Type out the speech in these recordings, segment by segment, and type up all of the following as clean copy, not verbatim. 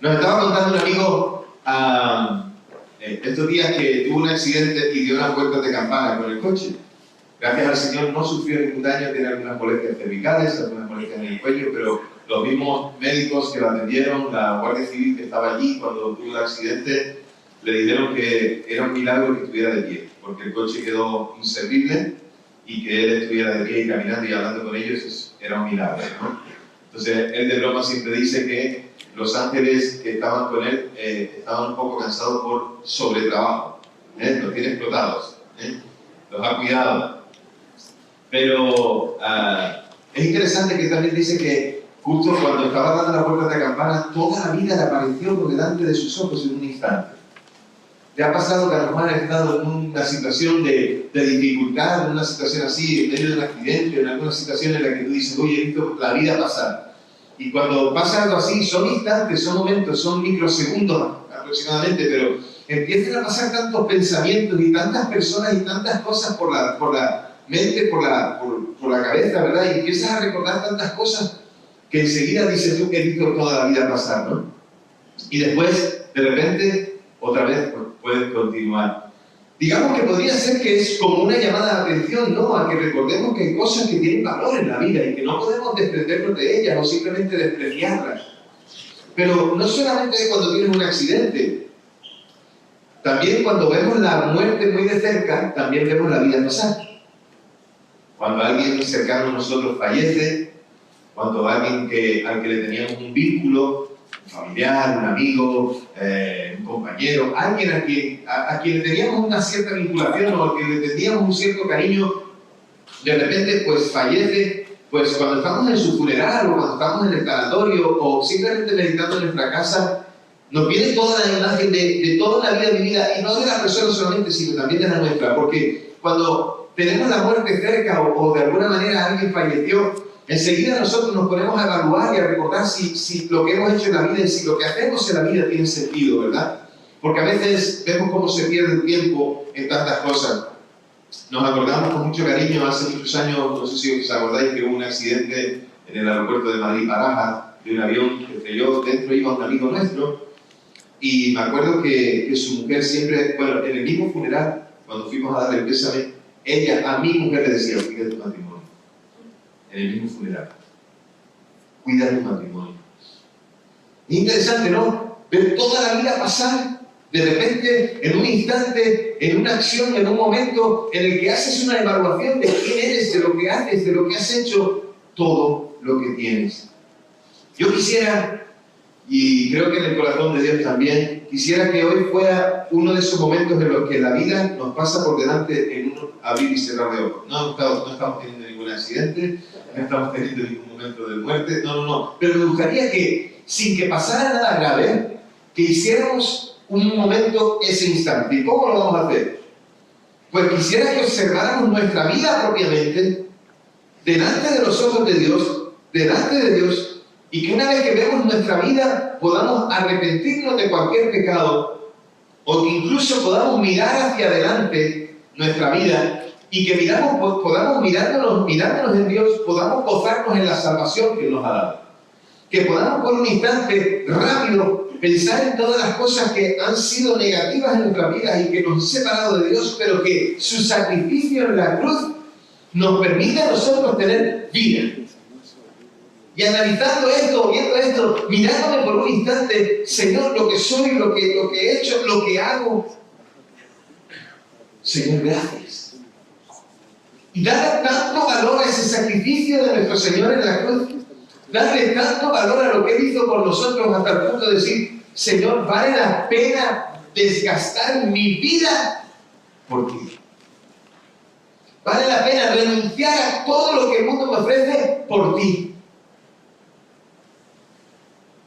Nos estaba contando un amigo estos días que tuvo un accidente y dio unas vueltas de campana con el coche. Gracias al Señor no sufrió ningún daño, tiene algunas molestias cervicales, algunas molestias en el cuello, pero los mismos médicos que lo atendieron, la Guardia Civil que estaba allí cuando tuvo el accidente, le dijeron que era un milagro que estuviera de pie, porque el coche quedó inservible y que él estuviera de pie y caminando y hablando con ellos era un milagro, ¿no? Entonces, él de broma siempre dice que los ángeles que estaban con él estaban un poco cansados por sobretrabajo, los tiene explotados, los ha cuidado. Pero es interesante que también dice que justo cuando estaba dando la puerta de la campana, toda la vida le apareció por delante de sus ojos en un instante. ¿Te ha pasado que a lo mejor has estado en una situación de dificultad, en una situación así, en medio de un accidente, en alguna situación en la que tú dices, oye, he visto la vida pasar? Y cuando pasa algo así, son instantes, son momentos, son microsegundos aproximadamente, pero empiezan a pasar tantos pensamientos y tantas personas y tantas cosas por la mente, por la cabeza, ¿verdad? Y empiezas a recordar tantas cosas que enseguida dices tú que he visto toda la vida pasar, ¿no? Y después, de repente, otra vez puedes continuar. Digamos que podría ser que es como una llamada de atención, ¿no? A que recordemos que hay cosas que tienen valor en la vida y que no podemos desprendernos de ellas o simplemente despreciarlas. Pero no solamente cuando tienes un accidente, también cuando vemos la muerte muy de cerca, también vemos la vida pasar. Cuando alguien cercano a nosotros fallece, cuando alguien al que le teníamos un vínculo, un familiar, un amigo, un compañero, alguien a quien le teníamos una cierta vinculación o al que le teníamos un cierto cariño, de repente pues fallece, pues cuando estamos en su funeral o cuando estamos en el tanatorio o simplemente meditando en nuestra casa, nos viene toda la imagen de toda la vida vivida, y no de la persona solamente, sino también de la nuestra, porque cuando tenemos la muerte cerca o de alguna manera alguien falleció, enseguida nosotros nos ponemos a evaluar y a recordar si lo que hemos hecho en la vida y si lo que hacemos en la vida tiene sentido, ¿verdad? Porque a veces vemos cómo se pierde el tiempo en tantas cosas. Nos acordamos con mucho cariño, hace muchos años, no sé si os acordáis, que hubo un accidente en el aeropuerto de Madrid-Barajas, de un avión que estrelló, dentro iba un amigo nuestro, y me acuerdo que su mujer siempre, bueno, en el mismo funeral, cuando fuimos a darle el pésame, ella a mi mujer le decía, cuida tu matrimonio. En el mismo funeral. Cuida tu matrimonio. Es interesante, ¿no? Ver toda la vida pasar, de repente, en un instante, en una acción, en un momento en el que haces una evaluación de quién eres, de lo que haces, de lo que has hecho, todo lo que tienes. Yo quisiera, y creo que en el corazón de Dios también, quisiera que hoy fuera uno de esos momentos en los que la vida nos pasa por delante en un abrir y cerrar de ojos. No estamos teniendo ningún accidente, no estamos teniendo ningún momento de muerte, no. Pero me gustaría que, sin que pasara nada grave, que hiciéramos un momento ese instante. ¿Y cómo lo vamos a hacer? Pues quisiera que observáramos nuestra vida propiamente, delante de los ojos de Dios, delante de Dios, y que una vez que vemos nuestra vida podamos arrepentirnos de cualquier pecado, o que incluso podamos mirar hacia adelante nuestra vida y que podamos mirándonos en Dios, podamos gozarnos en la salvación que nos ha dado. Que podamos por un instante rápido pensar en todas las cosas que han sido negativas en nuestra vida y que nos han separado de Dios, pero que su sacrificio en la cruz nos permite a nosotros tener vida. Y analizando esto, viendo esto, mirándome por un instante, Señor, lo que soy, lo que he hecho, lo que hago, Señor, gracias. Y darle tanto valor a ese sacrificio de nuestro Señor en la cruz, darle tanto valor a lo que Él hizo por nosotros hasta el punto de decir, Señor, vale la pena desgastar mi vida por ti. Vale la pena renunciar a todo lo que el mundo me ofrece por ti.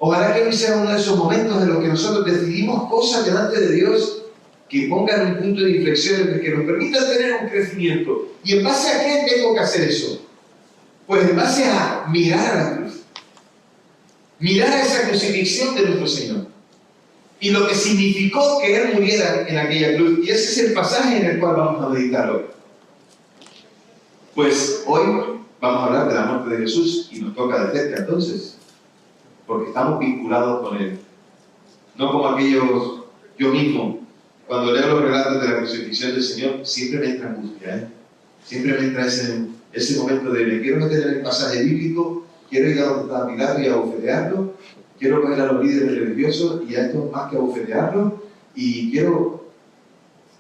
Ojalá que hoy sea uno de esos momentos en los que nosotros decidimos cosas delante de Dios que pongan un punto de inflexión, que nos permitan tener un crecimiento. ¿Y en base a qué tengo que hacer eso? Pues en base a mirar a la cruz. Mirar a esa crucifixión de nuestro Señor. Y lo que significó que Él muriera en aquella cruz. Y ese es el pasaje en el cual vamos a meditar hoy. Pues hoy vamos a hablar de la muerte de Jesús y nos toca de cerca entonces, porque estamos vinculados con Él. no como aquellos, yo mismo, cuando leo los relatos de la crucifixión del Señor, siempre me entra angustia, ¿eh? Siempre me entra ese momento de me quiero meter en el pasaje bíblico, quiero ir a donde está Pilato y abofetearlo, quiero coger a los líderes religiosos y a estos más que abofetearlos, y quiero,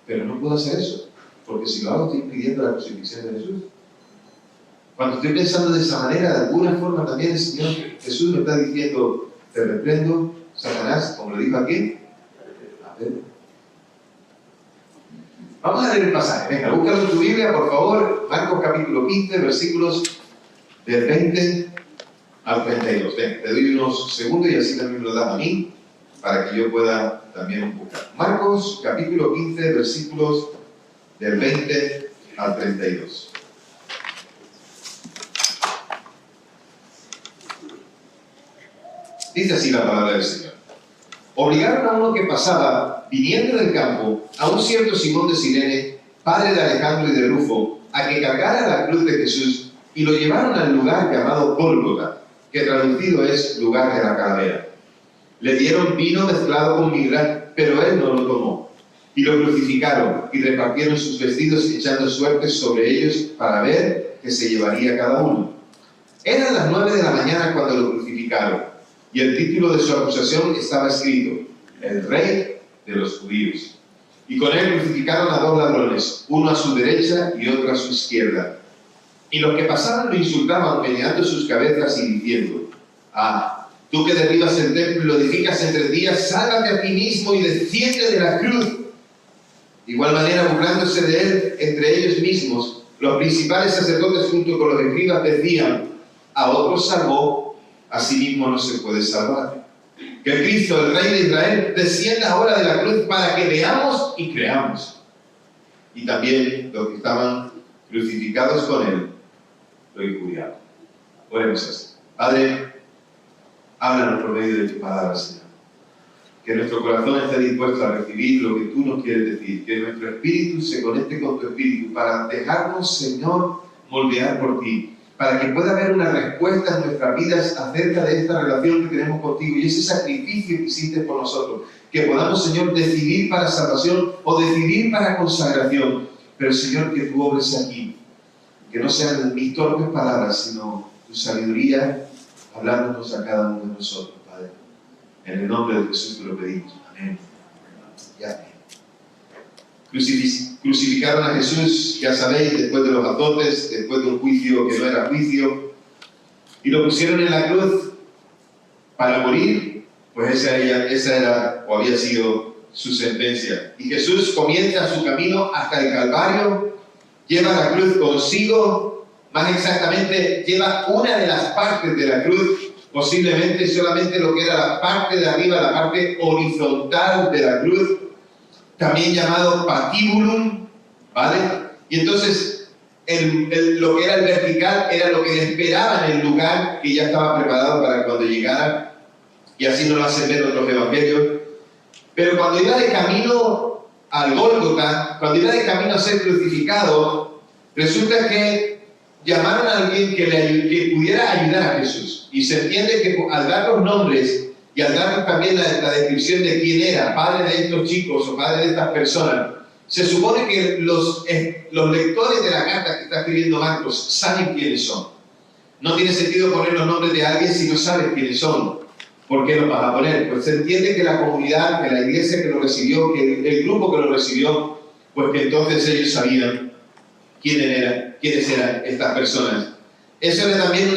pero no puedo hacer eso, porque si lo hago estoy impidiendo la crucifixión de Jesús. Cuando estoy pensando de esa manera, de alguna forma también el Señor Jesús me está diciendo, te reprendo, Satanás, como lo dijo aquí, a ver. Vamos a leer el pasaje, venga, búscalo en tu Biblia, por favor, Marcos capítulo 15, versículos del 20 al 32. Ven, te doy unos segundos y así también me lo das a mí, para que yo pueda también buscar. Marcos capítulo 15, versículos del 20 al 32. Dice así la palabra del Señor. Obligaron a uno que pasaba, viniendo del campo, a un cierto Simón de Cirene, padre de Alejandro y de Rufo, a que cargara la cruz de Jesús, y lo llevaron al lugar llamado Gólgota, que traducido es lugar de la calavera. Le dieron vino mezclado con mirra, pero él no lo tomó. Y lo crucificaron, y repartieron sus vestidos echando suertes sobre ellos para ver qué se llevaría cada uno. Eran las 9 de la mañana cuando lo crucificaron. Y el título de su acusación estaba escrito, el Rey de los Judíos. Y con él crucificaron a 2 ladrones, uno a su derecha y otro a su izquierda. Y los que pasaban lo insultaban, meneando sus cabezas y diciendo, ah, tú que derribas el templo y lo edificas en 3 días, sálvate a ti mismo y desciende de la cruz. De igual manera, burlándose de él entre ellos mismos, los principales sacerdotes junto con los escribas decían, a otros salvó, a sí mismo no se puede salvar. Que Cristo, el Rey de Israel, descienda ahora de la cruz para que veamos y creamos. Y también los que estaban crucificados con él lo injuriaban. Oremos así. Padre, háblanos por medio de tu palabra, Señor. Que nuestro corazón esté dispuesto a recibir lo que tú nos quieres decir. Que nuestro espíritu se conecte con tu espíritu para dejarnos, Señor, moldear por ti. Para que pueda haber una respuesta en nuestras vidas acerca de esta relación que tenemos contigo y ese sacrificio que hiciste por nosotros. Que podamos, Señor, decidir para salvación o decidir para consagración. Pero, Señor, que tú obres aquí. Que no sean mis torpes palabras, sino tu sabiduría hablándonos a cada uno de nosotros, Padre. En el nombre de Jesús te lo pedimos. Amén. Y amén. Crucificaron a Jesús, ya sabéis, después de los azotes, después de un juicio que no era juicio, y lo pusieron en la cruz para morir, pues esa era o había sido su sentencia. Y Jesús comienza su camino hasta el Calvario, lleva la cruz consigo, más exactamente, lleva una de las partes de la cruz, posiblemente solamente lo que era la parte de arriba, la parte horizontal de la cruz, también llamado patibulum, ¿vale? Y entonces lo que era el vertical era lo que le esperaba en el lugar que ya estaba preparado para cuando llegara, y así nos lo hacen ver otros evangelios. Pero cuando iba de camino al Gólgota, cuando iba de camino a ser crucificado, resulta que llamaron a alguien que pudiera ayudar a Jesús. Y se entiende que al dar los nombres y al darnos también la descripción de quién era, padre de estos chicos o padre de estas personas, se supone que los lectores de la carta que está escribiendo Marcos saben quiénes son. No tiene sentido poner los nombres de alguien si no sabes quiénes son. ¿Por qué los vas a poner? Pues se entiende que la comunidad, que la iglesia que lo recibió, que el grupo que lo recibió, pues que entonces ellos sabían quiénes eran estas personas. Eso era también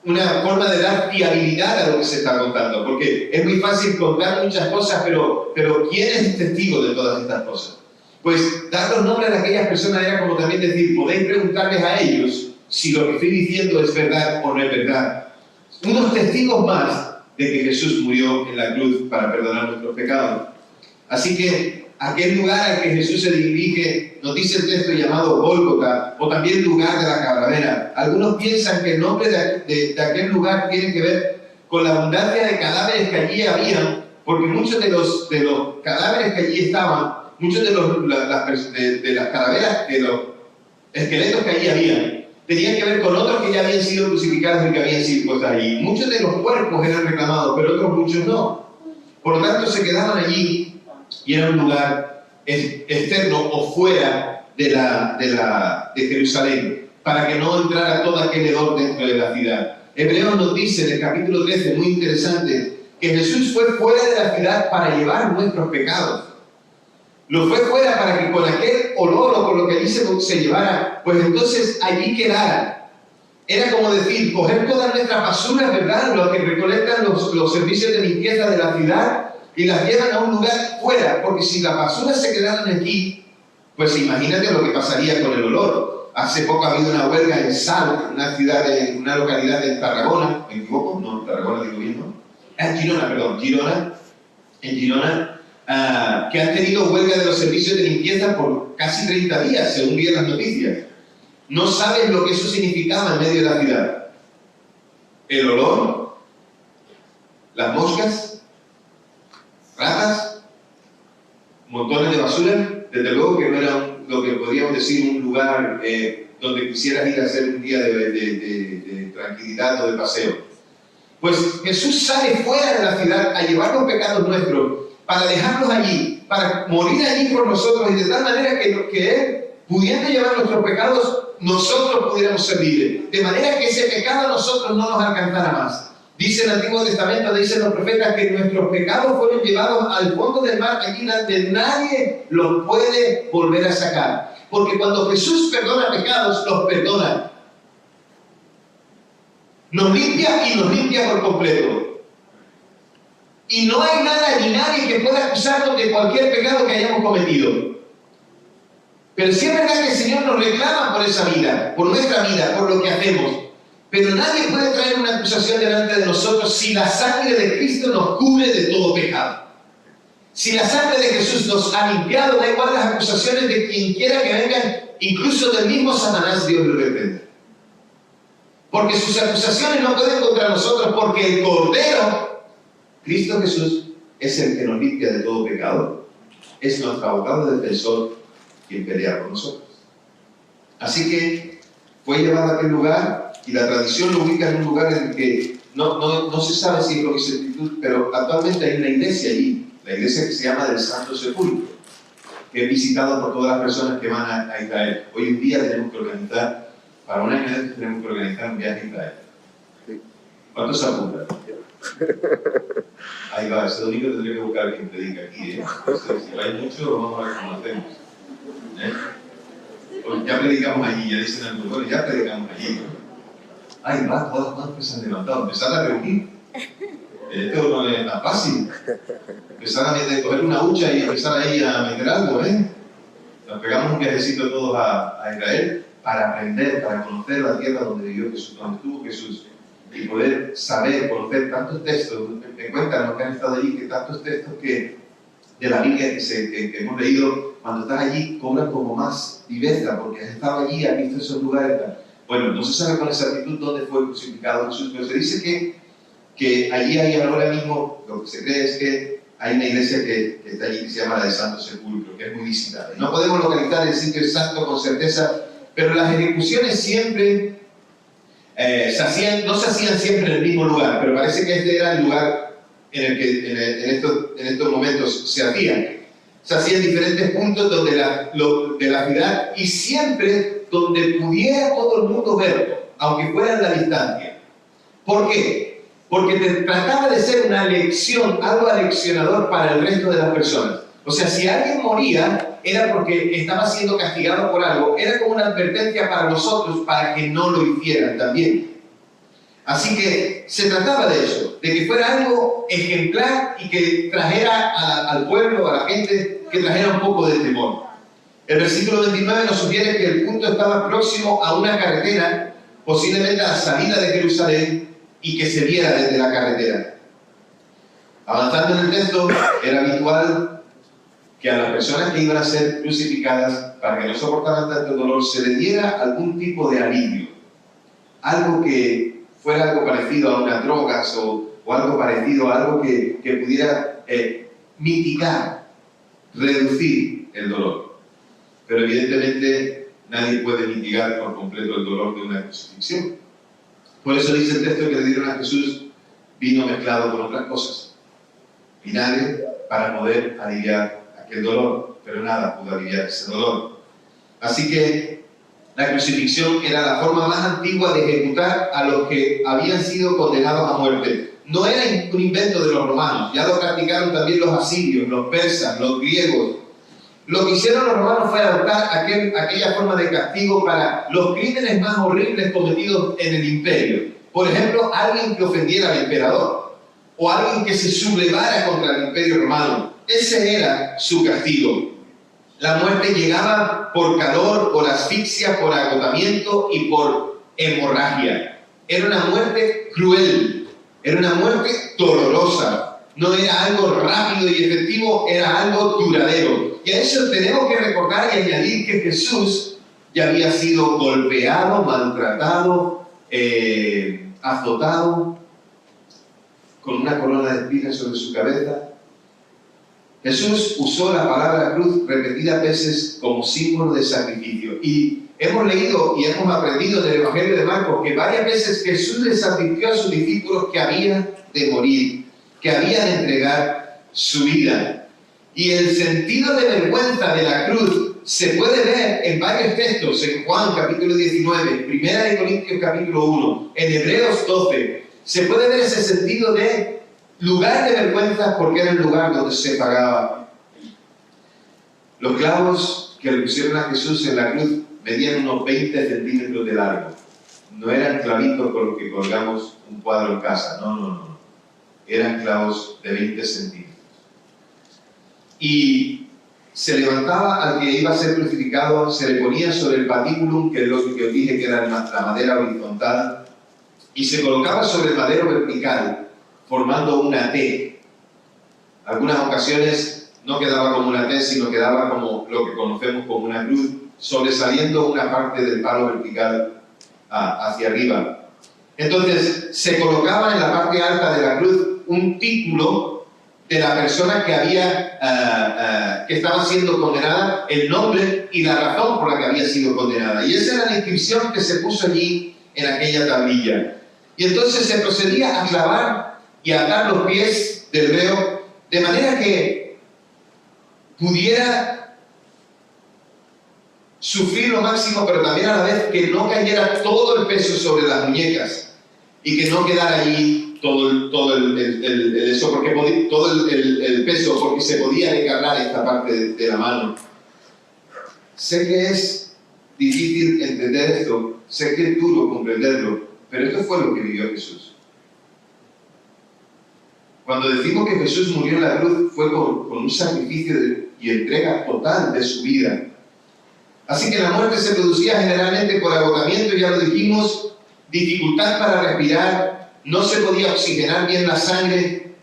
una forma de dar fiabilidad a lo que se está contando, porque es muy fácil contar muchas cosas, pero ¿quién es testigo de todas estas cosas? Pues dar los nombres de aquellas personas era como también decir, podéis preguntarles a ellos si lo que estoy diciendo es verdad o no es verdad. Unos testigos más de que Jesús murió en la cruz para perdonar nuestros pecados. Así que aquel lugar al que Jesús se dirige, nos dice el texto llamado Gólgota, o también lugar de la calavera. Algunos piensan que el nombre de aquel lugar tiene que ver con la abundancia de cadáveres que allí había, porque muchos de los cadáveres que allí estaban, muchos de las calaveras, de los esqueletos que allí había, tenían que ver con otros que ya habían sido crucificados y que habían sido puestos allí. Muchos de los cuerpos eran reclamados, pero otros muchos no. Por lo tanto, se quedaban allí y era un lugar externo o fuera de Jerusalén, para que no entrara todo aquel hedor dentro de la ciudad. Hebreos nos dice en el capítulo 13, muy interesante, que Jesús fue fuera de la ciudad para llevar nuestros pecados. Lo fue fuera para que con aquel olor o con lo que allí se llevara, pues entonces allí quedara. Era como decir, coger todas nuestras basuras, ¿verdad? Lo que recolectan los servicios de limpieza de la ciudad y las llevan a un lugar fuera, porque si las basuras se quedaran aquí, pues imagínate lo que pasaría con el olor. Hace poco ha habido una huelga en Sal, una localidad de Tarragona, ¿me equivoco? No, Tarragona digo bien, ¿no? En Girona, perdón, en Girona, que han tenido huelga de los servicios de limpieza por casi 30 días, según vi en las noticias. No sabes lo que eso significaba en medio de la ciudad. El olor, las moscas, ratas, montones de basura. Desde luego que no era lo que podríamos decir un lugar donde quisieras ir a hacer un día de tranquilidad o de paseo. Pues Jesús sale fuera de la ciudad a llevar los pecados nuestros, para dejarlos allí, para morir allí por nosotros, y de tal manera que Él, pudiendo llevar nuestros pecados, nosotros pudiéramos ser libres. De manera que ese pecado a nosotros no nos alcanzara más. Dice el Antiguo Testamento, dicen los profetas, que nuestros pecados fueron llevados al fondo del mar, allí donde nadie los puede volver a sacar. Porque cuando Jesús perdona pecados, los perdona. Nos limpia y nos limpia por completo. Y no hay nada ni nadie que pueda acusarnos de cualquier pecado que hayamos cometido. Pero sí es verdad que el Señor nos reclama por esa vida, por nuestra vida, por lo que hacemos. Pero nadie puede traer una acusación delante de nosotros si la sangre de Cristo nos cubre de todo pecado. Si la sangre de Jesús nos ha limpiado, da igual las acusaciones de quien quiera que vengan, incluso del mismo Satanás, Dios lo reprende. Porque sus acusaciones no pueden contra nosotros, porque el Cordero, Cristo Jesús, es el que nos limpia de todo pecado. Es nuestro abogado defensor quien pelea por nosotros. Así que fue llevado a aquel lugar y la tradición lo ubica en un lugar en el que no se sabe si es con exactitud, pero actualmente hay una iglesia allí, la iglesia que se llama del Santo Sepulcro, que es visitado por todas las personas que van a Israel. Hoy en día tenemos que organizar, para un año de esto tenemos que organizar un viaje a Israel. ¿Cuántos se apuntan? Ahí va, ese domingo tendré que buscar a quien predica aquí, Entonces, si hay mucho, vamos a ver cómo hacemos. Pues ya predicamos allí, ya dicen algunos, bueno, ya predicamos allí. Ahí va, todas las manos que se han levantado, empezar a reunir. Esto no es tan fácil. Empezar a coger una hucha y empezar ahí a meter algo, Nos pegamos un viajecito todos a Israel para aprender, para conocer la tierra donde vivió Jesús, donde estuvo Jesús, y poder saber, conocer tantos textos. Me cuentan los que han estado allí que tantos textos que de la Biblia que hemos leído, cuando estás allí cobran como más viveza, porque has estado allí, has visto esos lugares. Bueno, no se sabe con exactitud dónde fue crucificado Jesús, pero se dice que allí hay ahora mismo, lo que se cree es que hay una iglesia que está allí que se llama la de Santo Sepulcro, que es muy visitada. No podemos localizar el sitio exacto con certeza, pero las ejecuciones siempre no se hacían siempre en el mismo lugar, pero parece que este era el lugar en el que en estos momentos se hacían. Se hacían en diferentes puntos de la ciudad y siempre donde pudiera todo el mundo verlo, aunque fuera en la distancia. ¿Por qué? Porque trataba de ser una lección, algo aleccionador para el resto de las personas. O sea, si alguien moría, era porque estaba siendo castigado por algo, era como una advertencia para nosotros, para que no lo hicieran también. Así que se trataba de eso, de que fuera algo ejemplar y que trajera al pueblo, a la gente, que trajera un poco de temor. El versículo 29 nos sugiere que el punto estaba próximo a una carretera, posiblemente a la salida de Jerusalén, y que se viera desde la carretera. Avanzando en el texto, era habitual que a las personas que iban a ser crucificadas, para que no soportaran tanto dolor, se les diera algún tipo de alivio. Algo que fuera algo parecido a unas drogas o algo parecido a algo que pudiera mitigar, reducir el dolor. Pero evidentemente nadie puede mitigar por completo el dolor de una crucifixión. Por eso dice el texto que le dieron a Jesús vino mezclado con otras cosas. vinagre para poder aliviar aquel dolor, pero nada pudo aliviar ese dolor. Así que la crucifixión era la forma más antigua de ejecutar a los que habían sido condenados a muerte. No era un invento de los romanos, ya lo practicaron también los asirios, los persas, los griegos. Lo que hicieron los romanos fue adoptar aquella forma de castigo para los crímenes más horribles cometidos en el imperio. Por ejemplo, alguien que ofendiera al emperador o alguien que se sublevara contra el imperio romano. Ese era su castigo. La muerte llegaba por calor, por asfixia, por agotamiento y por hemorragia. Era una muerte cruel, era una muerte dolorosa. No era algo rápido y efectivo, era algo duradero. Y a eso tenemos que recordar y añadir que Jesús ya había sido golpeado, maltratado, azotado, con una corona de espinas sobre su cabeza. Jesús usó la palabra cruz repetidas veces como símbolo de sacrificio. Y hemos leído y hemos aprendido en el Evangelio de Marcos que varias veces Jesús les advirtió a sus discípulos que había de morir, que había de entregar su vida. Y el sentido de vergüenza de la cruz se puede ver en varios textos, en Juan capítulo 19, Primera de Corintios capítulo 1, en Hebreos 12. Se puede ver ese sentido de lugar de vergüenza porque era el lugar donde se pagaba. Los clavos que le pusieron a Jesús en la cruz medían unos 20 centímetros de largo. No eran clavitos con los que colgamos un cuadro en casa, no. Eran clavos de 20 centímetros. Y se levantaba al que iba a ser crucificado, se le ponía sobre el patículum, que es lo que os dije que era la madera horizontal, y se colocaba sobre el madero vertical, formando una T. Algunas ocasiones no quedaba como una T, sino quedaba como lo que conocemos como una cruz, sobresaliendo una parte del palo vertical hacia arriba. Entonces, se colocaba en la parte alta de la cruz un título de la persona que estaba siendo condenada, el nombre y la razón por la que había sido condenada. Y esa era la inscripción que se puso allí en aquella tablilla. Y entonces se procedía a clavar y a atar los pies del reo de manera que pudiera sufrir lo máximo, pero también a la vez que no cayera todo el peso sobre las muñecas y que no quedara allí todo el peso, porque se podía descargar esta parte de la mano. Sé que es difícil entender esto, sé que es duro comprenderlo, pero esto fue lo que vivió Jesús. Cuando decimos que Jesús murió en la cruz, fue con un sacrificio y entrega total de su vida. Así que la muerte se producía generalmente por agotamiento, ya lo dijimos, dificultad para respirar, no se podía oxigenar bien la sangre.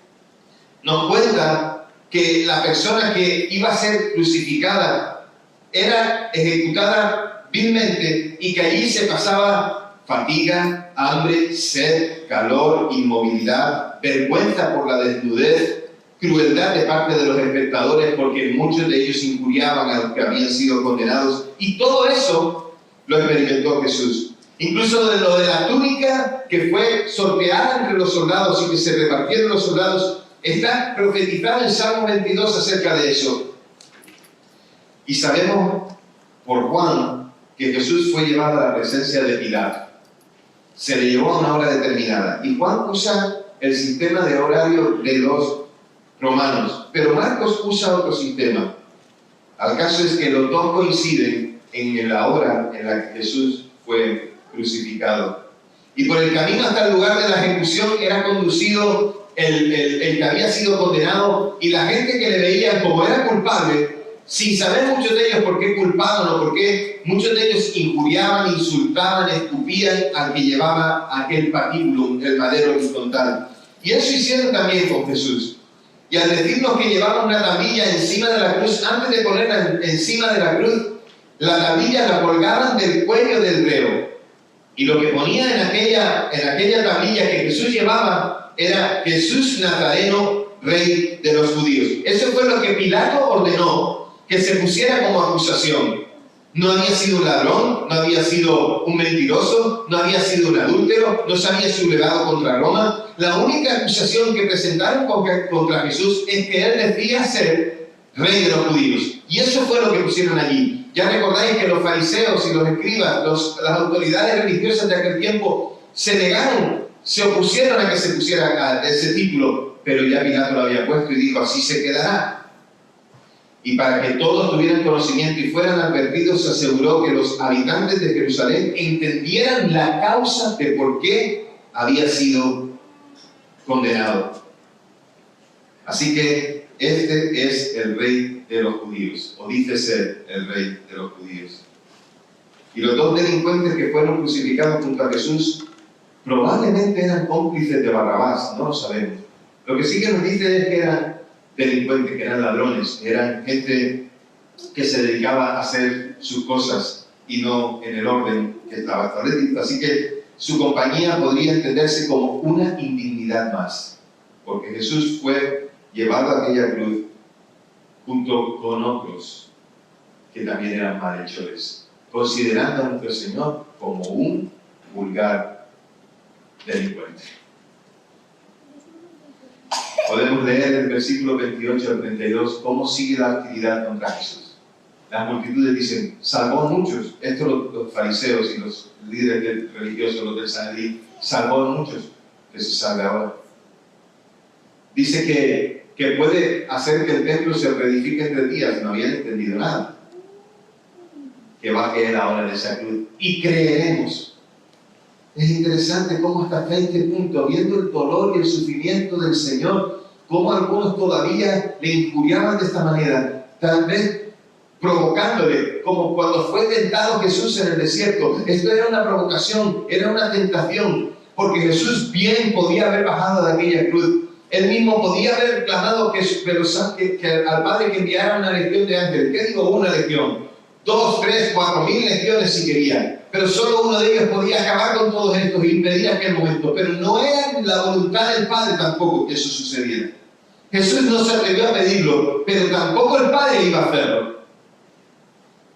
Nos cuenta que la persona que iba a ser crucificada era ejecutada vilmente y que allí se pasaba fatiga, hambre, sed, calor, inmovilidad, vergüenza por la desnudez, crueldad de parte de los espectadores porque muchos de ellos injuriaban a los que habían sido condenados. Y todo eso lo experimentó Jesús. Incluso de lo de la túnica que fue sorteada entre los soldados y que se repartieron los soldados, está profetizado en Salmo 22 acerca de eso. Y sabemos por Juan que Jesús fue llevado a la presencia de Pilato. Se le llevó a una hora determinada. Y Juan usa el sistema de horario de los romanos, pero Marcos usa otro sistema. Al caso es que los dos coinciden en la hora en la que Jesús fue crucificado. Y por el camino hasta el lugar de la ejecución era conducido el que había sido condenado, y la gente que le veía como era culpable, sin saber muchos de ellos por qué culpaban o por qué, muchos de ellos injuriaban, insultaban, escupían al que llevaba aquel patíbulo, el madero horizontal. Y eso hicieron también con Jesús. Y al decirnos que llevaban una tablilla encima de la cruz, antes de ponerla encima de la cruz, la tablilla la colgaban del cuello del reo. Y lo que ponía en aquella tablilla que Jesús llevaba era Jesús Nazareno, Rey de los judíos. Eso fue lo que Pilato ordenó que se pusiera como acusación. No había sido un ladrón, no había sido un mentiroso, no había sido un adúltero, no se había sublevado contra Roma. La única acusación que presentaron contra Jesús es que él decía ser rey de los judíos. Y eso fue lo que pusieron allí. Ya recordáis que los fariseos y los escribas, las autoridades religiosas de aquel tiempo, se negaron, se opusieron a que se pusiera ese título, pero ya Pilato lo había puesto y dijo, así se quedará. Y para que todos tuvieran conocimiento y fueran advertidos, se aseguró que los habitantes de Jerusalén entendieran la causa de por qué había sido condenado. Así que este es el rey de los judíos, o dice ser el rey de los judíos. Y los dos delincuentes que fueron crucificados junto a Jesús probablemente eran cómplices de Barrabás, no lo sabemos. Lo que sí que nos dice es que eran delincuentes, que eran ladrones, que eran gente que se dedicaba a hacer sus cosas y no en el orden que estaba establecido. Así que su compañía podría entenderse como una indignidad más, porque Jesús fue llevado a aquella cruz junto con otros que también eran malhechores, considerando a nuestro Señor como un vulgar delincuente. Podemos leer el versículo 28 al 32 cómo sigue la actividad contra Jesús. Las multitudes dicen, salvó a muchos. Esto los fariseos y los líderes religiosos, los del Sanedrín, salvó a muchos, que se salve ahora. Dice que puede hacer que el templo se reedifique en 3 días. No habían entendido nada. Que baje la hora de esa cruz. Y creeremos. Es interesante cómo hasta este punto, viendo el dolor y el sufrimiento del Señor, cómo algunos todavía le injuriaban de esta manera, tal vez provocándole, como cuando fue tentado Jesús en el desierto. Esto era una provocación, era una tentación, porque Jesús bien podía haber bajado de aquella cruz. Él mismo podía haber clamado que al Padre que enviara una legión de ángeles. ¿Qué digo una legión? 2, 3, 4,000 legiones si quería. Pero solo uno de ellos podía acabar con todos estos y impedir aquel momento. Pero no era la voluntad del Padre tampoco que eso sucediera. Jesús no se atrevió a pedirlo, pero tampoco el Padre iba a hacerlo.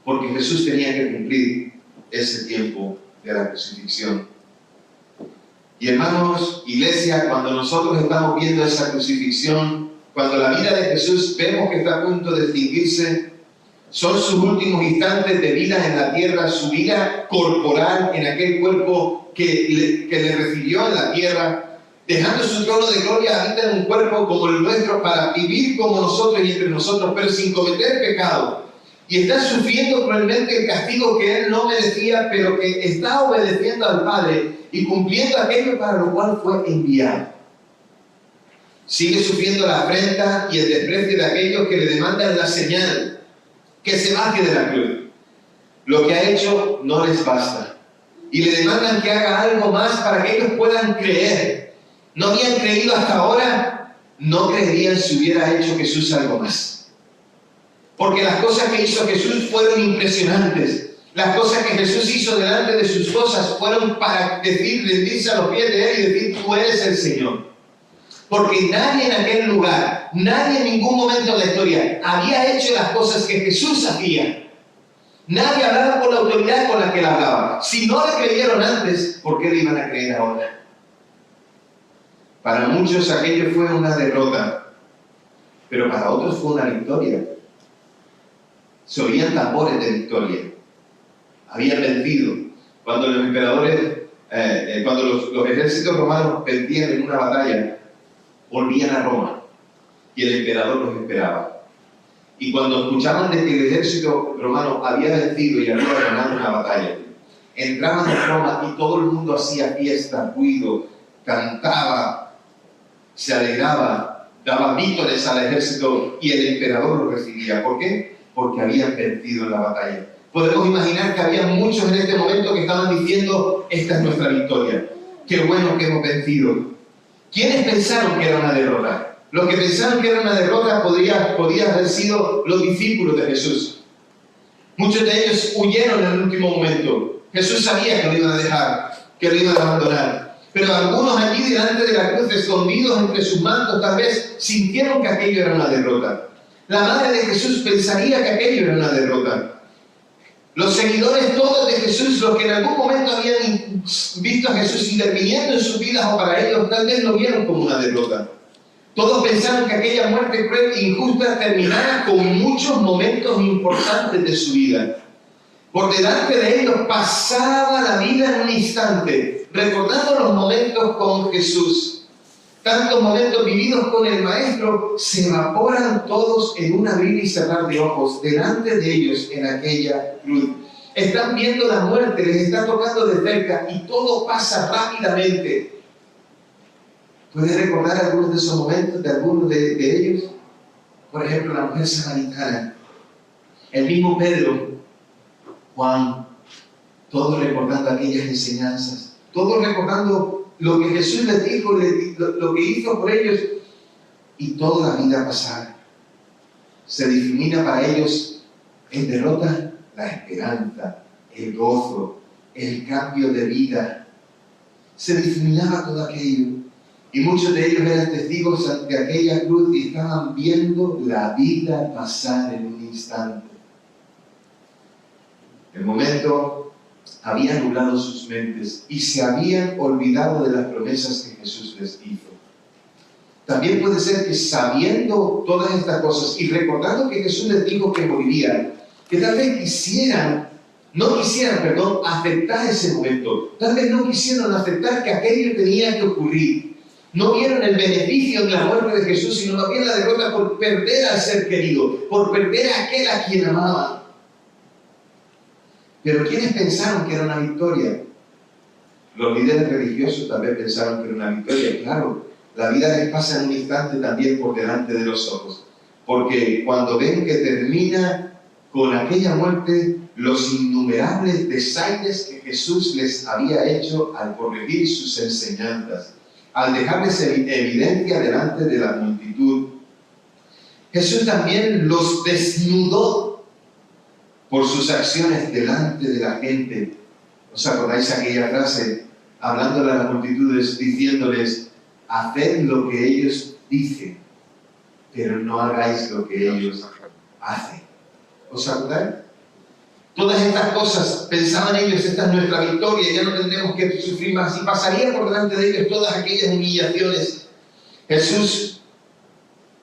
Porque Jesús tenía que cumplir ese tiempo de la crucifixión. Y hermanos, iglesia, cuando nosotros estamos viendo esa crucifixión, cuando la vida de Jesús vemos que está a punto de extinguirse, son sus últimos instantes de vida en la tierra, su vida corporal en aquel cuerpo que le recibió en la tierra, dejando su trono de gloria, habita en un cuerpo como el nuestro para vivir como nosotros y entre nosotros, pero sin cometer pecado. Y está sufriendo cruelmente el castigo que él no merecía, pero que está obedeciendo al Padre y cumpliendo aquello para lo cual fue enviado. Sigue sufriendo la afrenta y el desprecio de aquellos que le demandan la señal, que se baje de la cruz. Lo que ha hecho no les basta. Y le demandan que haga algo más para que ellos puedan creer. No habían creído hasta ahora, no creerían si hubiera hecho Jesús algo más. Porque las cosas que hizo Jesús fueron impresionantes. Las cosas que Jesús hizo delante de sus cosas fueron para rendirse a los pies de Él y decir, tú eres el Señor. Porque nadie en aquel lugar, nadie en ningún momento de la historia había hecho las cosas que Jesús hacía. Nadie hablaba con la autoridad con la que él hablaba. Si no le creyeron antes, ¿por qué le iban a creer ahora? Para muchos aquello fue una derrota, pero para otros fue una victoria. Se oían tambores de victoria. Habían vencido. Cuando los emperadores, cuando los ejércitos romanos perdían en una batalla, volvían a Roma y el emperador los esperaba. Y cuando escuchaban de que el ejército romano había vencido y había ganado una batalla, entraban en Roma y todo el mundo hacía fiesta, ruido, cantaba, se alegraba, daba vítores al ejército y el emperador lo recibía. ¿Por qué? Porque habían vencido en la batalla. Podemos imaginar que había muchos en este momento que estaban diciendo, esta es nuestra victoria, qué bueno que hemos vencido. ¿Quiénes pensaron que era una derrota? Los que pensaron que era una derrota podía haber sido los discípulos de Jesús. Muchos de ellos huyeron en el último momento. Jesús sabía que lo iban a dejar, que lo iban a abandonar. Pero algunos allí delante de la cruz, escondidos entre sus mantos, tal vez sintieron que aquello era una derrota. La madre de Jesús pensaría que aquello era una derrota. Los seguidores todos de Jesús, los que en algún momento habían visto a Jesús interviniendo en sus vidas o para ellos, tal vez lo vieron como una derrota. Todos pensaron que aquella muerte cruel e injusta terminara con muchos momentos importantes de su vida. Por delante de ellos pasaba la vida en un instante, recordando los momentos con Jesús. Tantos momentos vividos con el Maestro se evaporan todos en un abrir y cerrar de ojos delante de ellos en aquella cruz. Están viendo la muerte, les está tocando de cerca y todo pasa rápidamente. ¿Puedes recordar algunos de esos momentos, de algunos de ellos? Por ejemplo, la mujer samaritana, el mismo Pedro, Juan, todos recordando aquellas enseñanzas, todos recordando lo que Jesús les dijo, lo que hizo por ellos, y toda la vida pasar. Se difumina para ellos en derrota la esperanza, el gozo, el cambio de vida. Se difuminaba todo aquello, y muchos de ellos eran testigos ante aquella cruz y estaban viendo la vida pasar en un instante. El momento había nublado sus mentes y se habían olvidado de las promesas que Jesús les hizo. También puede ser que sabiendo todas estas cosas y recordando que Jesús les dijo que moriría, que tal vez no quisieran aceptar ese momento. Tal vez no quisieron aceptar que aquello tenía que ocurrir. No vieron el beneficio de la muerte de Jesús, sino más bien la derrota por perder al ser querido, por perder a aquel a quien amaban. Pero ¿quiénes pensaron que era una victoria? Los líderes religiosos tal vez pensaron que era una victoria. Claro, la vida les pasa en un instante también por delante de los ojos. Porque cuando ven que termina con aquella muerte, los innumerables desaires que Jesús les había hecho al corregir sus enseñanzas, al dejarles evidencia delante de la multitud, Jesús también los desnudó por sus acciones delante de la gente. ¿Os acordáis aquella frase? Hablándole a las multitudes, diciéndoles, haced lo que ellos dicen, pero no hagáis lo que ellos hacen. ¿Os acordáis? Todas estas cosas, pensaban ellos, esta es nuestra victoria, ya no tendremos que sufrir más. Y pasaría por delante de ellos todas aquellas humillaciones. Jesús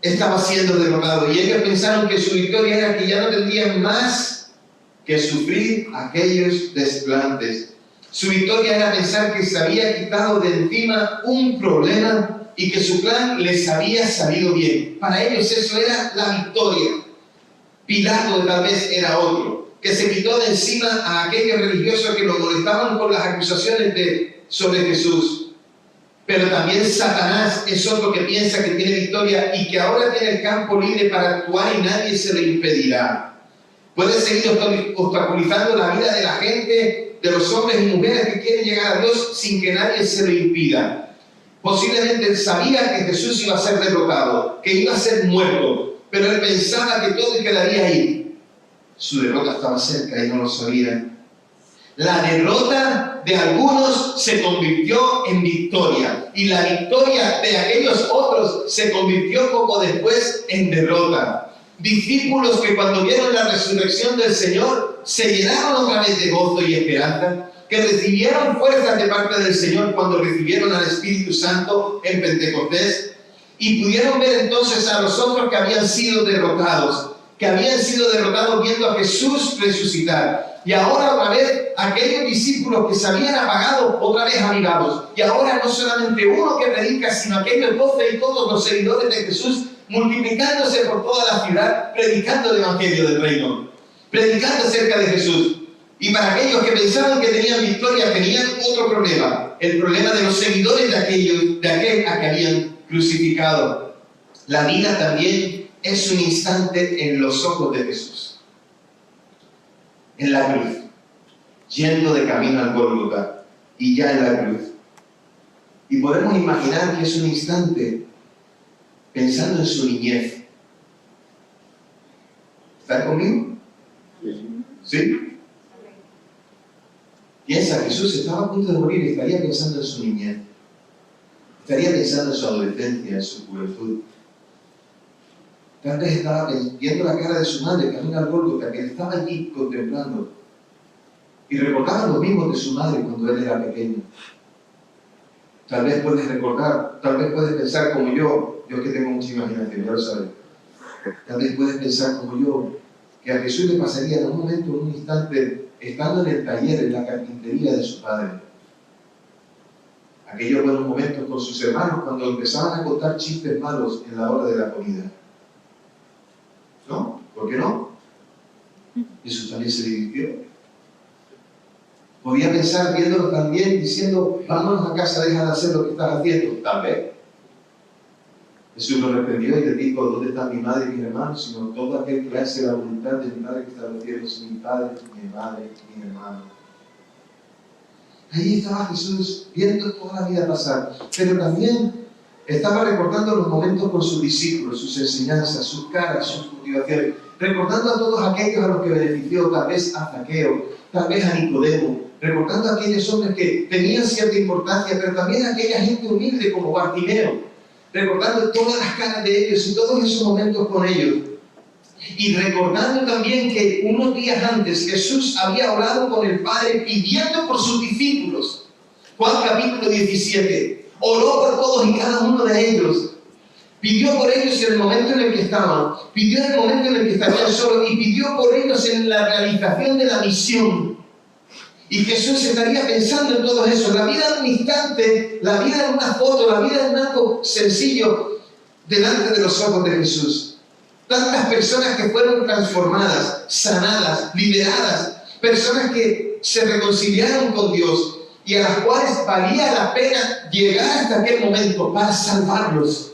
estaba siendo derrotado y ellos pensaron que su victoria era que ya no tendrían más que sufrir aquellos desplantes. Su victoria era pensar que se había quitado de encima un problema y que su plan les había salido bien. Para ellos eso era la victoria. Pilato tal vez era otro, que se quitó de encima a aquellos religiosos que lo molestaban por las acusaciones sobre Jesús. Pero también Satanás es otro que piensa que tiene victoria y que ahora tiene el campo libre para actuar y nadie se lo impedirá. Puede seguir obstaculizando la vida de la gente, de los hombres y mujeres que quieren llegar a Dios sin que nadie se lo impida. Posiblemente él sabía que Jesús iba a ser derrotado, que iba a ser muerto, pero él pensaba que todo quedaría ahí. Su derrota estaba cerca y no lo sabía. La derrota de algunos se convirtió en victoria y la victoria de aquellos otros se convirtió poco después en derrota. Discípulos que cuando vieron la resurrección del Señor se llenaron otra vez de gozo y esperanza, que recibieron fuerzas de parte del Señor cuando recibieron al Espíritu Santo en Pentecostés y pudieron ver entonces a los otros que habían sido derrotados viendo a Jesús resucitar. Y ahora otra vez aquellos discípulos que se habían apagado, otra vez avivados. Y ahora no solamente uno que predica, sino aquellos 12 y todos los seguidores de Jesús multiplicándose por toda la ciudad, predicando el Evangelio del Reino, predicando acerca de Jesús. Y para aquellos que pensaban que tenían victoria, tenían otro problema, el problema de los seguidores de aquel a que habían crucificado. La vida también es un instante en los ojos de Jesús, en la cruz, yendo de camino al Gólgota y ya en la cruz. Y podemos imaginar que es un instante pensando en su niñez. ¿Están conmigo? ¿Sí? Piensa, Jesús estaba a punto de morir y estaría pensando en su niñez. Estaría pensando en su adolescencia, en su juventud. Tal vez estaba viendo la cara de su madre, camino al Gólgota, que le estaba allí contemplando. Y recordaba lo mismo de su madre cuando él era pequeño. Tal vez puedes recordar, tal vez puedes pensar como yo que tengo mucha imaginación, ya lo sabes. Tal vez puedes pensar como yo, que a Jesús le pasaría en un momento, en un instante, estando en el taller, en la carpintería de su padre. Aquellos buenos momentos con sus hermanos cuando empezaban a contar chistes malos en la hora de la comida. ¿No? ¿Por qué no? Jesús también se divirtió. Podía pensar viéndolo también, diciendo, vámonos a casa, deja de hacer lo que estás haciendo. Tal vez. Jesús lo reprendió y le dijo, ¿dónde están mi madre y mis hermanos? Sino todo aquel que hace la voluntad de mi Padre que está en los cielos, mi Padre, mi madre, mi hermano. Ahí estaba Jesús viendo toda la vida pasar, pero también estaba recordando los momentos con sus discípulos, sus enseñanzas, sus caras, sus motivaciones, recordando a todos aquellos a los que benefició, tal vez a Zaqueo, tal vez a Nicodemo, recordando a aquellos hombres que tenían cierta importancia, pero también a aquella gente humilde como Bartimeo, recordando todas las caras de ellos y todos esos momentos con ellos. Y recordando también que unos días antes Jesús había orado con el Padre pidiendo por sus discípulos. Juan capítulo 17. Oró por todos y cada uno de ellos. Pidió por ellos en el momento en el que estaban. Pidió en el momento en el que estaban solos. Y pidió por ellos en la realización de la misión. Y Jesús estaría pensando en todo eso. La vida de un instante, la vida de una foto, la vida de algo sencillo delante de los ojos de Jesús. Tantas personas que fueron transformadas, sanadas, liberadas, personas que se reconciliaron con Dios y a las cuales valía la pena llegar hasta aquel momento para salvarlos.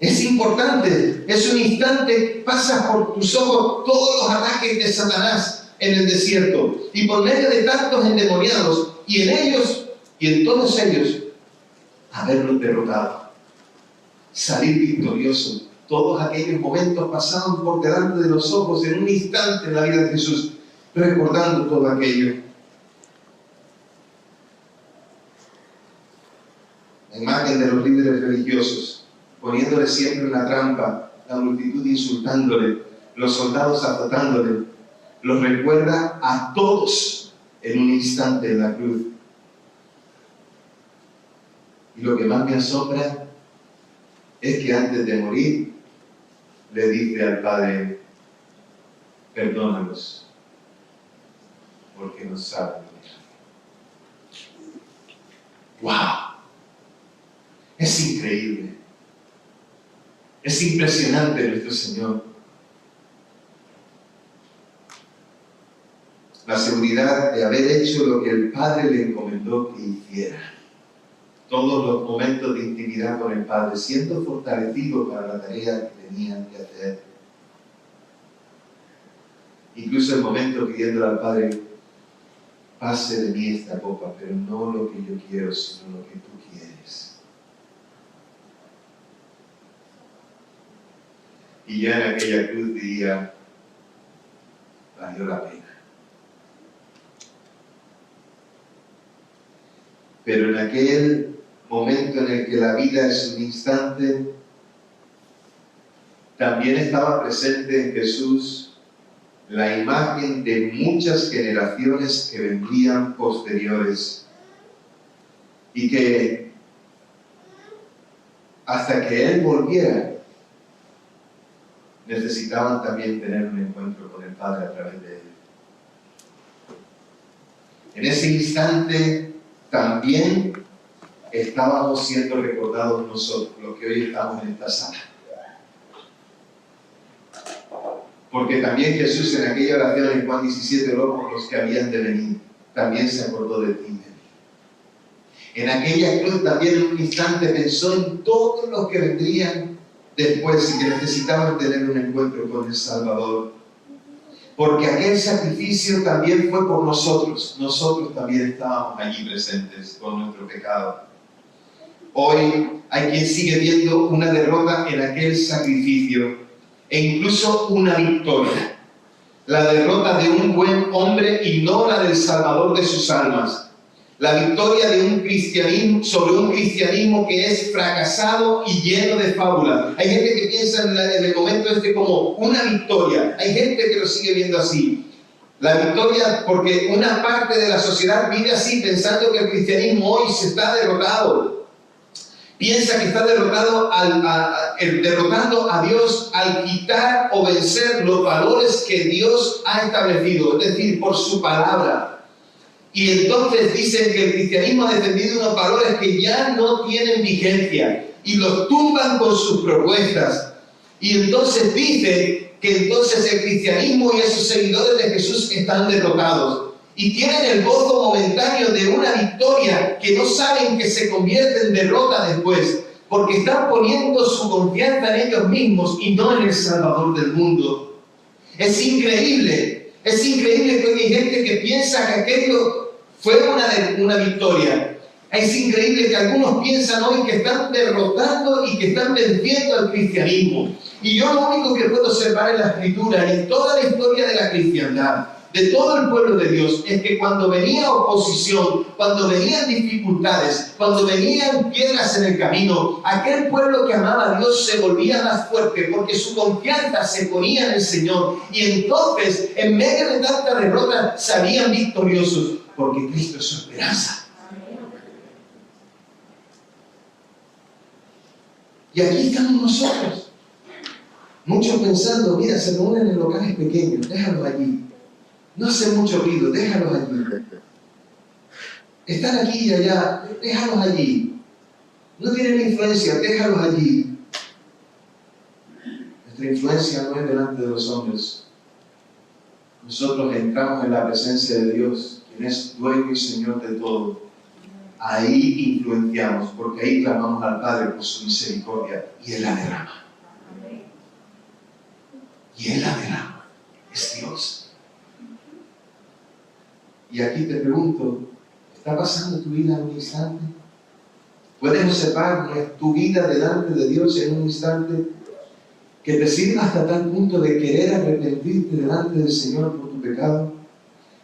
Es importante, es un instante, pasas por tus ojos todos los ataques de Satanás en el desierto y por medio de tantos endemoniados y en ellos y en todos ellos haberlos derrotado, salir victorioso. Todos aquellos momentos pasaban por delante de los ojos en un instante en la vida de Jesús, recordando todo aquello. La imagen de los líderes religiosos, poniéndole siempre en la trampa, la multitud insultándole, los soldados azotándole, los recuerda a todos en un instante en la cruz. Y lo que más me asombra es que antes de morir, le dice al Padre, perdónalos, porque no saben lo que hacen. ¡Wow! Es increíble. Es impresionante nuestro Señor. La seguridad de haber hecho lo que el Padre le encomendó que hiciera. Todos los momentos de intimidad con el Padre, siendo fortalecido para la tarea que tenían que hacer. Incluso el momento pidiéndole al Padre, pase de mí esta copa, pero no lo que yo quiero, sino lo que tú quieres. Y ya en aquella cruz diría, valió la pena. Pero en aquel momento en el que la vida es un instante, también estaba presente en Jesús la imagen de muchas generaciones que vendrían posteriores y que hasta que Él volviera necesitaban también tener un encuentro con el Padre a través de Él. En ese instante también estábamos siendo recordados nosotros, los que hoy estamos en esta sala. Porque también Jesús en aquella oración en Juan 17 oró por los que habían de venir. También se acordó de ti y de mí. En aquella cruz también en un instante pensó en todos los que vendrían después y que necesitaban tener un encuentro con el Salvador. Porque aquel sacrificio también fue por nosotros. Nosotros también estábamos allí presentes con nuestro pecado. Hoy hay quien sigue viendo una derrota en aquel sacrificio e incluso una victoria. La derrota de un buen hombre y no la del Salvador de sus almas. La victoria de un cristianismo sobre un cristianismo que es fracasado y lleno de fábulas. Hay gente que piensa en el momento este como una victoria. Hay gente que lo sigue viendo así. La victoria, porque una parte de la sociedad vive así, pensando que el cristianismo hoy se está derrotado. Piensa que está derrotando a Dios al quitar o vencer los valores que Dios ha establecido, es decir, por su palabra. Y entonces dicen que el cristianismo ha defendido unos valores que ya no tienen vigencia y los tumban con sus propuestas. Y entonces dicen que entonces el cristianismo y esos seguidores de Jesús están derrotados. Y tienen el gozo momentáneo de una victoria que no saben que se convierte en derrota después, porque están poniendo su confianza en ellos mismos y no en el Salvador del mundo. Es increíble que hoy hay gente que piensa que aquello fue una victoria. Es increíble que algunos piensan hoy que están derrotando y que están venciendo al cristianismo. Y yo lo único que puedo observar en la Escritura y en toda la historia de la cristiandad, de todo el pueblo de Dios, es que cuando venía oposición, cuando venían dificultades, cuando venían piedras en el camino, aquel pueblo que amaba a Dios se volvía más fuerte porque su confianza se ponía en el Señor. Y entonces, en medio de tanta derrota, salían victoriosos porque Cristo es su esperanza. Y aquí estamos nosotros, muchos pensando, mira, se reúnen en locales pequeños, déjalos allí. No hacen mucho ruido, déjalos allí. Están aquí y allá, déjalos allí. No tienen influencia, déjalos allí. Nuestra influencia no es delante de los hombres. Nosotros entramos en la presencia de Dios, quien es dueño y Señor de todo. Ahí influenciamos, porque ahí clamamos al Padre por su misericordia y Él la derrama. Y Él la derrama. Es Dios. Y aquí te pregunto, ¿está pasando tu vida en un instante? ¿Puedes observar tu vida delante de Dios en un instante que te sirva hasta tal punto de querer arrepentirte delante del Señor por tu pecado?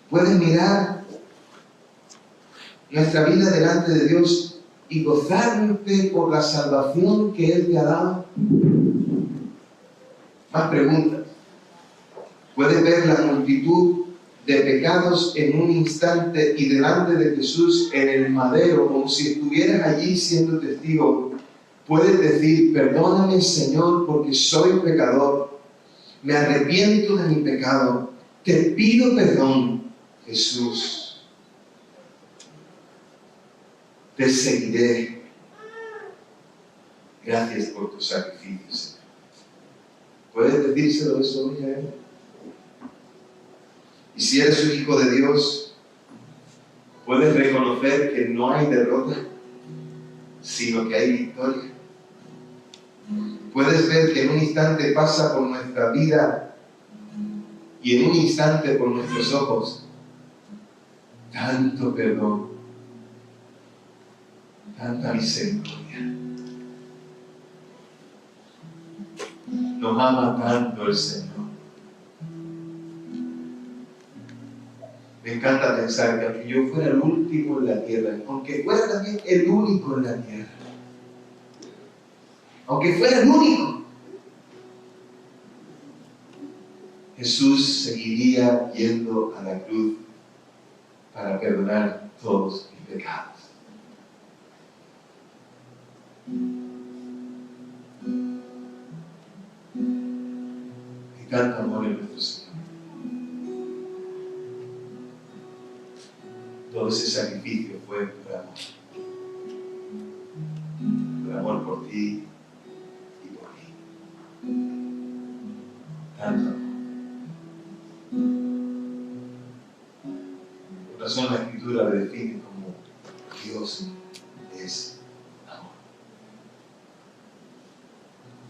¿Puedes mirar nuestra vida delante de Dios y gozarte por la salvación que Él te ha dado? Más preguntas. ¿Puedes ver la multitud de pecados en un instante y delante de Jesús en el madero, como si estuvieras allí siendo testigo? Puedes decir, perdóname, Señor, porque soy pecador, me arrepiento de mi pecado, te pido perdón, Jesús, te seguiré, gracias por tu sacrificio, Señor. ¿Puedes decírselo eso hoy a Él? Y si eres un hijo de Dios, puedes reconocer que no hay derrota, sino que hay victoria. Puedes ver que en un instante pasa por nuestra vida y en un instante por nuestros ojos tanto perdón, tanta misericordia. Nos ama tanto el Señor. Me encanta pensar que aunque yo fuera el último en la tierra, aunque fuera también el único en la tierra, aunque fuera el único, Jesús seguiría yendo a la cruz para perdonar todos mis pecados. Y tanto amor en nuestro Señor. Todo ese sacrificio fue por amor. Por amor por ti y por mí. Tanto amor. Por razón la Escritura le define como Dios es amor.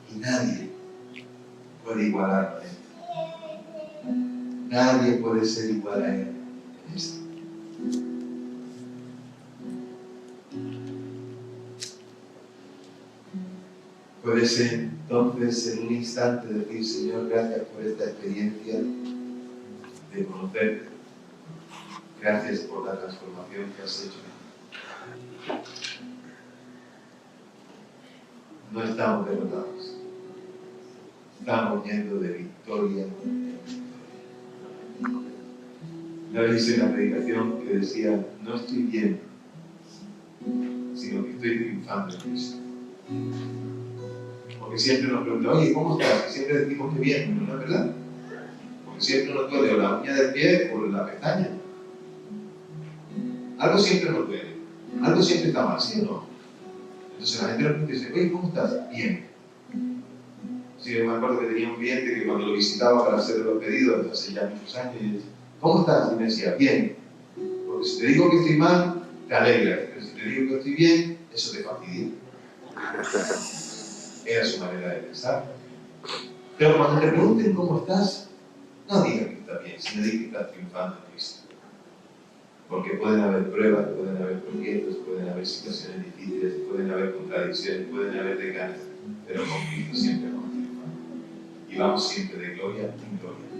Y nadie puede igualarlo a Él. Nadie puede ser igual a Él en esto. Puede ser entonces en un instante decir, Señor, gracias por esta experiencia de conocerte. Gracias por la transformación que has hecho. No estamos derrotados. Estamos yendo de victoria en victoria. Una vez hice una predicación que decía, no estoy bien, sino que estoy triunfando en Cristo. Porque siempre nos preguntan, oye, ¿cómo estás? Y siempre decimos que bien, ¿no es verdad? Porque siempre nos duele o la uña del pie o la pestaña. Algo siempre nos duele, algo siempre está mal, ¿sí o no? Entonces la gente nos dice, oye, ¿cómo estás? Bien. Sí, me acuerdo que tenía un cliente que cuando lo visitaba para hacer los pedidos, hace ya muchos años, y decía, ¿cómo estás? Y me decía, bien. Porque si te digo que estoy mal, te alegra, pero si te digo que estoy bien, eso te fastidia. Era su manera de pensar. Pero cuando te pregunten cómo estás, no digas que estás bien, sino digas que estás triunfando en Cristo. Porque pueden haber pruebas, pueden haber proyectos, pueden haber situaciones difíciles, pueden haber contradicciones, pueden haber desganes, pero con Cristo siempre vamos triunfando. Y vamos siempre de gloria en gloria.